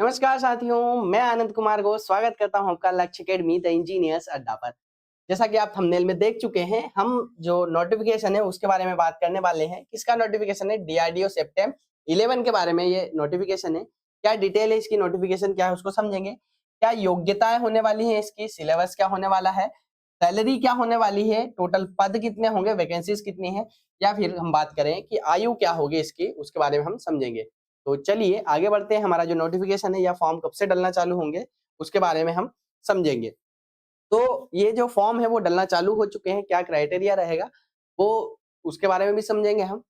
नमस्कार साथियों, मैं आनंद कुमार घोष स्वागत करता हूं आपका लक्ष्य अकेडमी द इंजीनियर्स अड्डा पर। जैसा कि आप थंबनेल में देख चुके हैं, हम जो नोटिफिकेशन है उसके बारे में बात करने वाले हैं। किसका नोटिफिकेशन है? डीआरडीओ सेप्टेम 11 के बारे में ये नोटिफिकेशन है। क्या डिटेल है इसकी, नोटिफिकेशन क्या है उसको समझेंगे। क्या योग्यताएं होने वाली है इसकी, सिलेबस क्या होने वाला है, सैलरी क्या होने वाली है, टोटल पद कितने होंगे, वैकेंसीज कितनी है, या फिर हम बात करें कि आयु क्या होगी इसकी, उसके बारे में हम समझेंगे। तो चलिए आगे बढ़ते हैं। हमारा जो नोटिफिकेशन है या फॉर्म कब से डलना चालू होंगे उसके बारे में हम समझेंगे। तो ये जो फॉर्म है वो डलना चालू हो चुके हैं, क्या क्राइटेरिया रहेगा वो उसके बारे में भी समझेंगे हम।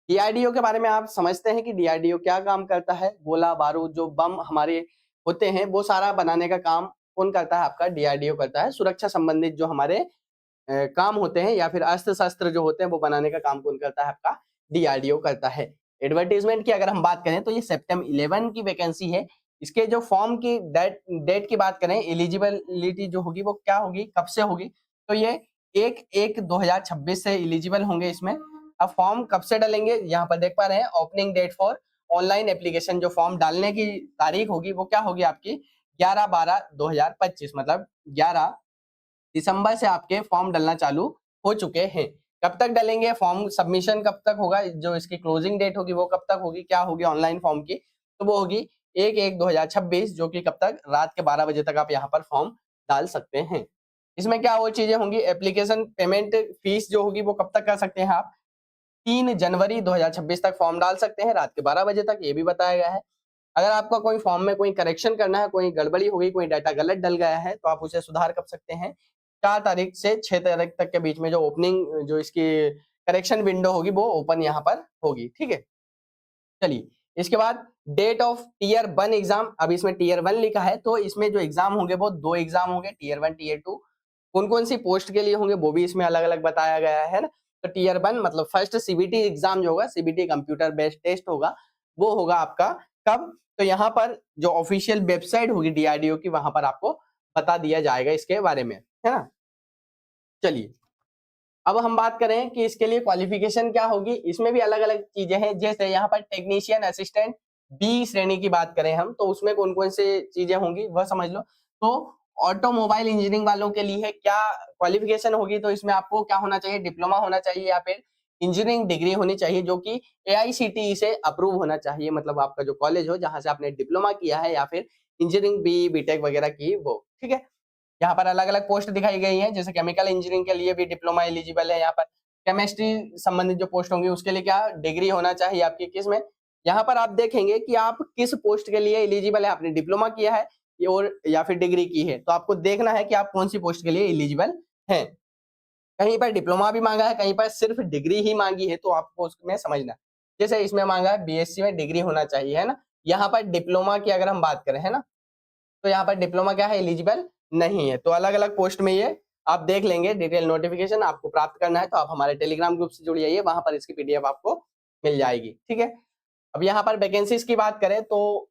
डीआरडीओ के बारे में आप समझते हैं कि डीआरडीओ क्या काम करता है। गोला बारूद जो बम हमारे होते हैं वो सारा बनाने का काम कौन करता है? आपका डीआरडीओ करता है। सुरक्षा संबंधित जो हमारे काम होते हैं या फिर अस्त्र शस्त्र जो होते हैं वो बनाने का काम कौन करता है? आपका डीआरडीओ करता है। एडवर्टाइजमेंट की अगर हम बात करें तो ये सेप्टेम 11 की वैकेंसी है। इसके जो फॉर्म की डेट डेट की बात करें, एलिजिबिलिटी जो होगी वो क्या होगी, कब से होगी? तो ये 1/1/2026 से एलिजिबल होंगे इसमें। अब फॉर्म कब से डालेंगे, यहाँ पर देख पा रहे हैं opening date for online application. जो फॉर्म डालने की तारीख होगी वो क्या होगी आपकी? 11/12/2025, मतलब 11 दिसंबर से आपके फॉर्म डलना चालू हो चुके हैं। कब तक डलेंगे फॉर्म, सबमिशन कब तक होगा, जो इसकी क्लोजिंग डेट होगी वो कब तक होगी, क्या होगी ऑनलाइन फॉर्म की? तो वो होगी 1/1/2026, जो कि कब तक? रात के 12 बजे तक आप यहाँ पर फॉर्म डाल सकते हैं। इसमें क्या और चीजें होंगी? एप्लीकेशन पेमेंट फीस जो होगी वो कब तक कर सकते हैं आप? 3 जनवरी 2026 तक फॉर्म डाल सकते हैं, रात के 12 बजे तक, ये भी बताया गया है। अगर आपका कोई फॉर्म में कोई करेक्शन करना है, कोई गड़बड़ी हो गई, कोई डाटा गलत डल गया है, तो आप उसे सुधार कर सकते हैं। 4 तारीख से 6 तारीख तक के बीच में जो ओपनिंग जो इसकी करेक्शन विंडो होगी वो ओपन यहाँ पर होगी, ठीक है? चलिए, इसके बाद डेट ऑफ टियर 1 एग्जाम। अब इसमें टियर 1 लिखा है, तो इसमें जो एग्जाम होंगे वो 2 एग्जाम होंगे, टियर 1 टियर 2। कौन-कौन सी पोस्ट के लिए होंगे वो भी इसमें अलग-अलग बताया गया है ना। तो टियर 1 मतलब फर्स्ट सीबीटी एग्जाम जो होगा, सीबीटी कंप्यूटर बेस्ड टेस्ट होगा, वो होगा आपका कब? तो यहाँ पर जो ऑफिशियल वेबसाइट होगी डीआरडीओ की, वहां पर आपको बता दिया जाएगा इसके बारे में, है ना। चलिए, अब हम बात करें कि इसके लिए क्वालिफिकेशन क्या होगी। इसमें भी अलग अलग चीजें हैं, जैसे यहाँ पर टेक्नीशियन असिस्टेंट बी श्रेणी की बात करें हम, तो उसमें कौन कौन से चीजें होंगी वह समझ लो। तो ऑटोमोबाइल इंजीनियरिंग वालों के लिए क्या क्वालिफिकेशन होगी? तो इसमें आपको क्या होना चाहिए? डिप्लोमा होना चाहिए या फिर इंजीनियरिंग डिग्री होनी चाहिए, जो कि एआईसीटीई से अप्रूव होना चाहिए। मतलब आपका जो कॉलेज हो जहां से आपने डिप्लोमा किया है या फिर इंजीनियरिंग बी बीटेक वगैरह की, वो ठीक है। यहाँ पर अलग-अलग पोस्ट दिखाई गई हैं, जैसे केमिकल इंजीनियरिंग के लिए भी डिप्लोमा एलिजिबल है। यहाँ पर केमिस्ट्री संबंधित जो पोस्ट होंगी उसके लिए क्या डिग्री होना चाहिए आपकी, किसमें? यहाँ पर आप देखेंगे कि आप किस पोस्ट के लिए एलिजिबल है, आपने डिप्लोमा किया है और या फिर डिग्री की है, तो आपको देखना है कि आप कौन सी पोस्ट के लिए एलिजिबल हैं। कहीं पर डिप्लोमा भी मांगा है, कहीं पर सिर्फ डिग्री ही मांगी है, तो आपको उसमें समझना है। जैसे इसमें मांगा है बीएससी में डिग्री होना चाहिए, है ना। यहाँ पर डिप्लोमा की अगर हम बात करें, है ना, तो यहाँ पर डिप्लोमा क्या है? एलिजिबल नहीं है। तो अलग-अलग पोस्ट में ये आप देख लेंगे। डिटेल नोटिफिकेशन आपको प्राप्त करना है तो आप हमारे टेलीग्राम ग्रुप से जुड़ जाइए, वहां पर इसकी पीडीएफ आपको मिल जाएगी, ठीक है। अब यहाँ पर वैकेंसीज की बात करें तो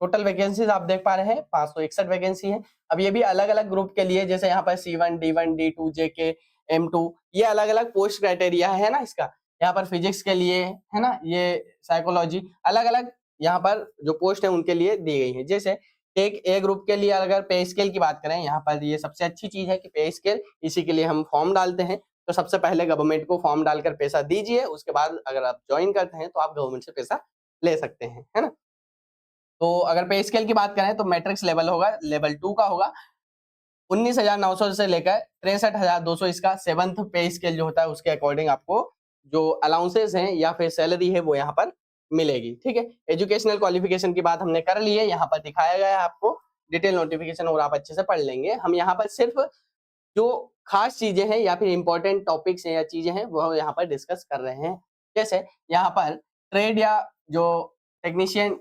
टोटल वैकेंसीज आप देख पा रहे हैं 561 वैकेंसी है। अब ये भी अलग-अलग ग्रुप के लिए, जैसे यहाँ पर C1 D1 D2 JK M2, ये अलग-अलग पोस्ट क्राइटेरिया है ना इसका। यहाँ पर फिजिक्स के लिए, है ना, ये साइकोलॉजी, अलग-अलग यहाँ पर जो पोस्ट है उनके लिए दी गई है। जैसे एक ए ग्रुप के लिए अगर पे स्केल की बात करें, यहाँ पर ये सबसे अच्छी चीज है कि पे स्केल, इसी के लिए हम फॉर्म डालते हैं। तो सबसे पहले गवर्नमेंट को फॉर्म डालकर पैसा दीजिए, उसके बाद अगर आप ज्वाइन करते हैं तो आप गवर्नमेंट से पैसा ले सकते हैं, है ना। तो अगर पे स्केल की बात करें तो मैट्रिक्स लेवल होगा, लेवल 2 का होगा। 19,900 से लेकर 63,200 इसका 7th पे स्केल जो होता है उसके अकॉर्डिंग आपको जो अलाउंसेस हैं या फिर सैलरी है वो यहाँ पर मिलेगी, ठीक है। एजुकेशनल क्वालिफिकेशन की बात हमने कर ली है, यहाँ पर दिखाया गया है आपको डिटेल नोटिफिकेशन, और आप अच्छे से पढ़ लेंगे। हम यहाँ पर सिर्फ जो खास चीजें हैं या फिर इंपॉर्टेंट टॉपिक्स हैं या चीजें हैं वो यहाँ पर डिस्कस कर रहे हैं। जैसे यहाँ पर ट्रेड या जो टेक्नीशियन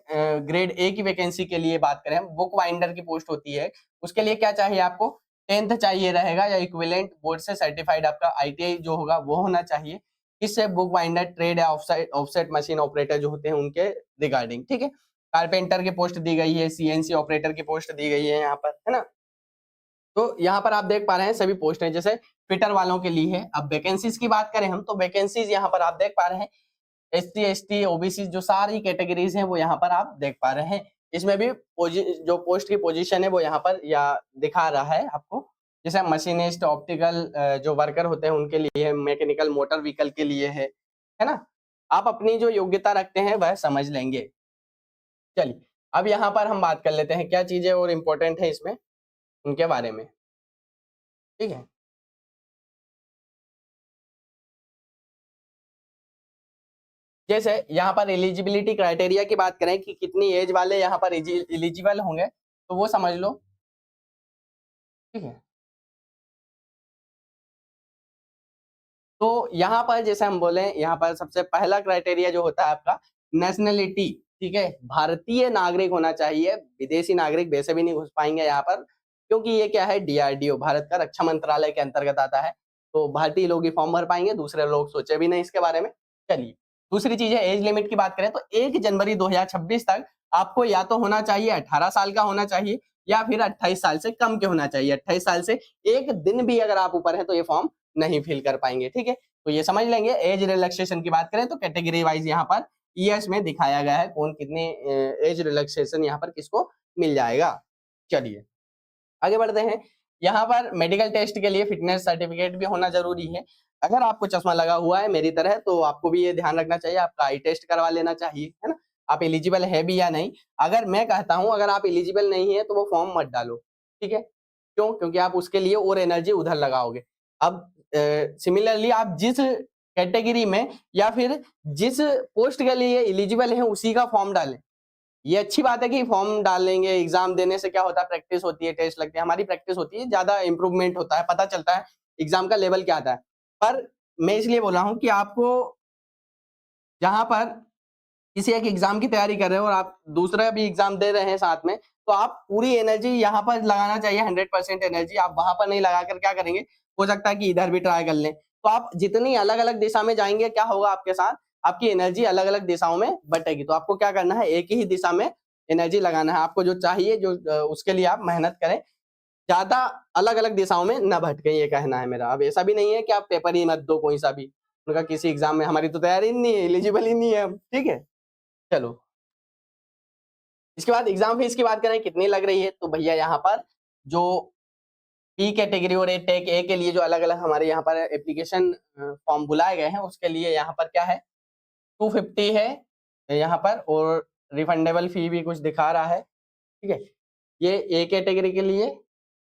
ग्रेड ए की वैकेंसी के लिए बात करें, बुक बाइंडर की पोस्ट होती है, उसके लिए क्या चाहिए आपको? 10th चाहिए रहेगा या इक्विवेलेंट बोर्ड से सर्टिफाइड आपका आईटीआई जो होगा वो होना चाहिए। इससे बुक बाइंडर ट्रेड या ऑफसेट मशीन ऑपरेटर जो होते हैं उनके रिगार्डिंग, ठीक है। कारपेंटर की पोस्ट दी गई है, सीएनसी ऑपरेटर की पोस्ट दी गई है यहाँ पर, है ना। तो यहाँ पर आप देख पा रहे हैं सभी पोस्ट हैं, जैसे फिटर वालों के लिए है। अब वैकेंसीज की बात करें हम, तो वैकेंसीज यहाँ पर आप देख पा रहे हैं एससी एसटी ओबीसी जो सारी कैटेगरीज हैं वो यहाँ पर आप देख पा रहे हैं। इसमें भी जो पोस्ट की पोजीशन है वो यहाँ पर या दिखा रहा है आपको, जैसे मशीनिस्ट, ऑप्टिकल जो वर्कर होते हैं उनके लिए है, मैकेनिकल मोटर व्हीकल के लिए है ना। आप अपनी जो योग्यता रखते हैं वह समझ लेंगे। चलिए अब यहाँ पर हम बात कर लेते हैं क्या चीजें और इम्पोर्टेंट है इसमें, उनके बारे में, ठीक है। जैसे यहाँ पर एलिजिबिलिटी क्राइटेरिया की बात करें कि कितनी एज वाले यहाँ पर एलिजिबल होंगे, तो वो समझ लो, ठीक है। तो यहाँ पर जैसे हम बोले, यहाँ पर सबसे पहला क्राइटेरिया जो होता है आपका नेशनलिटी, ठीक है। भारतीय नागरिक होना चाहिए, विदेशी नागरिक वैसे भी नहीं घुस पाएंगे यहाँ पर, क्योंकि ये क्या है, डीआरडीओ, भारत का रक्षा मंत्रालय के अंतर्गत आता है। तो भारतीय लोग ही फॉर्म भर पाएंगे, दूसरे लोग सोचे भी नहीं इसके बारे में। चलिए दूसरी चीज है एज लिमिट की बात करें तो 1 जनवरी 2026 तक आपको या तो होना चाहिए 18 साल का होना चाहिए, या फिर 28 साल से कम के होना चाहिए। 28 साल से एक दिन भी अगर आप ऊपर है तो ये फॉर्म नहीं फिल कर पाएंगे, ठीक है। तो ये समझ लेंगे। एज रिलैक्सेशन की बात करें तो कैटेगरी वाइज यहाँ पर ईयर्स में दिखाया गया है कौन कितने एज रिलैक्सेशन यहाँ पर किसको मिल जाएगा। चलिए आगे बढ़ते हैं। यहाँ पर मेडिकल टेस्ट के लिए फिटनेस सर्टिफिकेट भी होना जरूरी है। अगर आपको चश्मा लगा हुआ है मेरी तरह, तो आपको भी ये ध्यान रखना चाहिए, आपका आई टेस्ट करवा लेना चाहिए, है ना। आप एलिजिबल है भी या नहीं। अगर मैं कहता हूं अगर आप एलिजिबल नहीं है तो वो फॉर्म मत डालो, ठीक है। क्यों? क्योंकि आप उसके लिए और एनर्जी उधर लगाओगे। अब सिमिलरली आप जिस कैटेगरी में या फिर जिस पोस्ट के लिए एलिजिबल है उसी का फॉर्म डालें। ये अच्छी बात है कि फॉर्म डालेंगे, एग्जाम देने से क्या होता है, प्रैक्टिस होती है, टेस्ट लगते हैं, हमारी प्रैक्टिस होती है, ज्यादा इंप्रूवमेंट होता है, पता चलता है एग्जाम का लेवल क्या आता है। पर मैं इसलिए बोल रहा हूँ कि आपको जहां पर किसी एक एग्जाम की तैयारी कर रहे हो और आप दूसरा भी एग्जाम दे रहे हैं साथ में, तो आप पूरी एनर्जी यहाँ पर लगाना चाहिए, 100% एनर्जी। आप वहां पर नहीं लगाकर क्या करेंगे, हो सकता है कि इधर भी ट्राई कर लें। तो आप जितनी अलग अलग दिशा में जाएंगे क्या होगा आपके साथ, आपकी एनर्जी अलग अलग दिशाओं में बटेगी। तो आपको क्या करना है, एक ही दिशा में एनर्जी लगाना है। आपको जो चाहिए जो उसके लिए आप मेहनत करें, ज्यादा अलग अलग दिशाओं में न भटके, ये कहना है मेरा। अब ऐसा भी नहीं है कि आप पेपर ही मत दो कोई सा भी, उनका किसी एग्जाम में, हमारी तो तैयारी नहीं है, एलिजिबल ही नहीं है हम, ठीक है। चलो इसके बाद एग्जाम फीस की बात करें कितनी लग रही है, तो भैया यहाँ पर जो पी कैटेगरी और टेक ए के लिए जो अलग अलग हमारे यहाँ पर एप्लीकेशन फॉर्म बुलाए गए हैं उसके लिए यहाँ पर क्या है 250 है यहाँ पर, और रिफंडेबल फी भी कुछ दिखा रहा है, ठीक है। ये ए कैटेगरी के लिए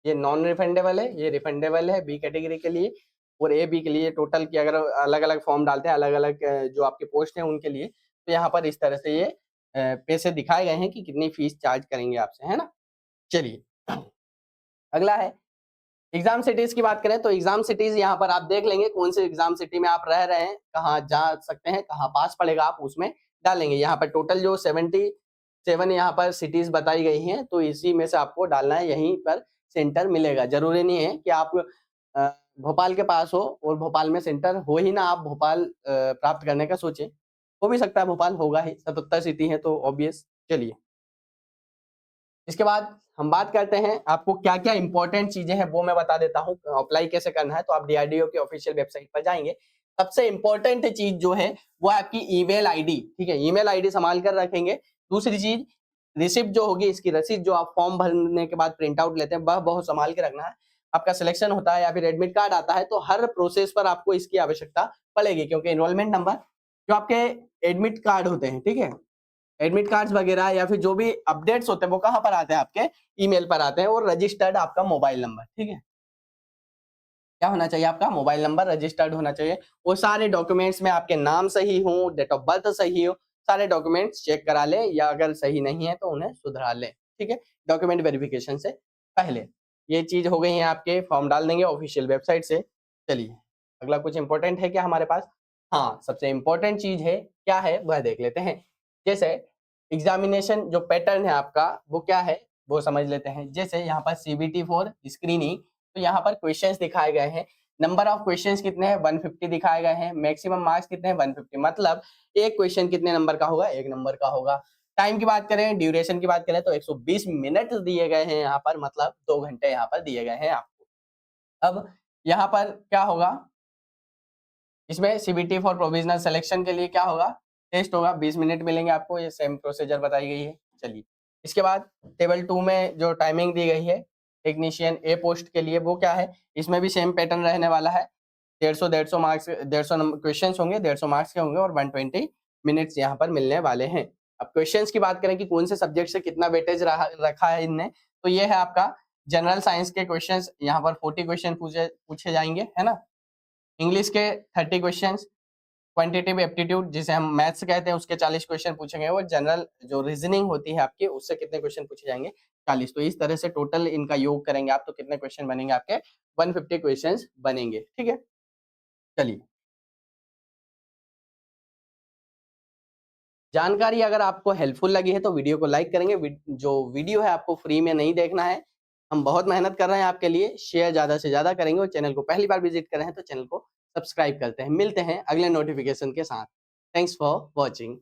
ये नॉन रिफंडेबल है, ये रिफंडेबल है बी कैटेगरी के लिए, और ए बी के लिए टोटल की अगर अलग अलग फॉर्म डालते हैं अलग अलग जो आपके पोस्ट हैं उनके लिए, तो यहाँ पर इस तरह से ये पैसे दिखाए गए हैं कि कितनी फीस चार्ज करेंगे आपसे, है ना। चलिए अगला है एग्जाम सिटीज की बात करें तो एग्जाम सिटीज यहाँ पर आप देख लेंगे कौन से एग्जाम सिटी में आप रह रहे हैं, कहाँ जा सकते हैं, कहाँ पास पड़ेगा, आप उसमें डालेंगे। यहाँ पर टोटल जो 77 यहाँ पर सिटीज बताई गई हैं, तो इसी में से आपको डालना है, यहीं पर सेंटर मिलेगा। जरूरी नहीं है कि आप भोपाल के पास हो और भोपाल में सेंटर हो ही ना, आप भोपाल प्राप्त करने का सोचें, हो भी सकता है भोपाल होगा ही, 77 सिटी है तो ऑब्वियस। चलिए इसके बाद हम बात करते हैं आपको क्या क्या इंपॉर्टेंट चीजें हैं वो मैं बता देता हूँ, अप्लाई कैसे करना है। तो आप डीआरडीओ की ऑफिशियल वेबसाइट पर जाएंगे, सबसे इंपॉर्टेंट चीज जो है वो आपकी ईमेल आईडी, ठीक है। ईमेल आईडी संभाल कर रखेंगे। दूसरी चीज रिसिप्ट जो होगी, इसकी रसीद जो आप फॉर्म भरने के बाद प्रिंट आउट लेते हैं वह बहुत संभाल के रखना है। आपका सिलेक्शन होता है या फिर एडमिट कार्ड आता है तो हर प्रोसेस पर आपको इसकी आवश्यकता पड़ेगी, क्योंकि एनरोलमेंट नंबर जो आपके एडमिट कार्ड होते हैं, ठीक है, एडमिट कार्ड्स वगैरह या फिर जो भी अपडेट्स होते हैं वो कहाँ पर आते हैं, आपके ईमेल पर आते हैं, और रजिस्टर्ड आपका मोबाइल नंबर, ठीक है। क्या होना चाहिए, आपका मोबाइल नंबर रजिस्टर्ड होना चाहिए। वो सारे डॉक्यूमेंट्स में आपके नाम सही हो, डेट ऑफ बर्थ सही हो, सारे डॉक्यूमेंट्स चेक करा ले, या अगर सही नहीं है तो उन्हें सुधरा ले, ठीक है, डॉक्यूमेंट वेरिफिकेशन से पहले। ये चीज हो गई है, आपके फॉर्म डाल देंगे ऑफिशियल वेबसाइट से। चलिए अगला कुछ इंपॉर्टेंट है क्या हमारे पास, हाँ सबसे इंपॉर्टेंट चीज है क्या है वह देख लेते हैं। जैसे एग्जामिनेशन जो पैटर्न है आपका वो क्या है वो समझ लेते हैं। जैसे यहाँ पर सीबीटी फॉर स्क्रीनिंग, तो यहाँ पर क्वेश्चंस दिखाए गए हैं, नंबर ऑफ क्वेश्चंस कितने हैं 150 दिखाए गए हैं, मैक्सिमम मार्क्स कितने हैं 150, मतलब एक क्वेश्चन कितने नंबर का होगा, 1 नंबर का होगा। टाइम की बात करें, ड्यूरेशन की बात करें तो 120 मिनट दिए गए हैं यहाँ पर, मतलब 2 घंटे यहाँ पर दिए गए हैं आपको। अब यहाँ पर क्या होगा, इसमें सीबीटी फॉर प्रोविजनल सिलेक्शन के लिए क्या होगा, टेस्ट होगा, 20 मिनट मिलेंगे आपको, ये सेम प्रोसीजर बताई गई है। चलिए इसके बाद टेबल 2 में जो टाइमिंग दी गई है टेक्नीशियन ए पोस्ट के लिए, वो क्या है, इसमें भी सेम पैटर्न रहने वाला है। 150 मार्क्स, 150 क्वेश्चन होंगे, 150 मार्क्स के होंगे और 120 मिनट्स यहाँ पर मिलने वाले हैं। अब क्वेश्चंस की बात करें कि कौन से सब्जेक्ट से कितना वेटेज रखा है इनने, तो ये है आपका जनरल साइंस के क्वेश्चंस, यहाँ पर 40 क्वेश्चन पूछे जाएंगे, है ना। इंग्लिश के 30 क्वेश्चंस, क्वांटिटेटिव एप्टीट्यूड जिसे हम मैथ्स कहते हैं उसके 40 क्वेश्चन पूछेंगे, और जनरल जो रीजनिंग होती है आपकी उससे कितने क्वेश्चन पूछे जाएंगे, 40। तो इस तरह से टोटल इनका योग करेंगे आप तो कितने क्वेश्चन बनेंगे आपके, 150 क्वेश्चन बनेंगे, ठीक है। चलिए, जानकारी अगर आपको हेल्पफुल लगी है तो वीडियो को लाइक करेंगे। जो वीडियो है आपको फ्री में नहीं देखना है, हम बहुत मेहनत कर रहे हैं आपके लिए, शेयर ज्यादा से ज्यादा करेंगे, और चैनल को पहली बार विजिट कर रहे हैं तो चैनल को सब्सक्राइब करते हैं। मिलते हैं अगले नोटिफिकेशन के साथ। Thanks for watching.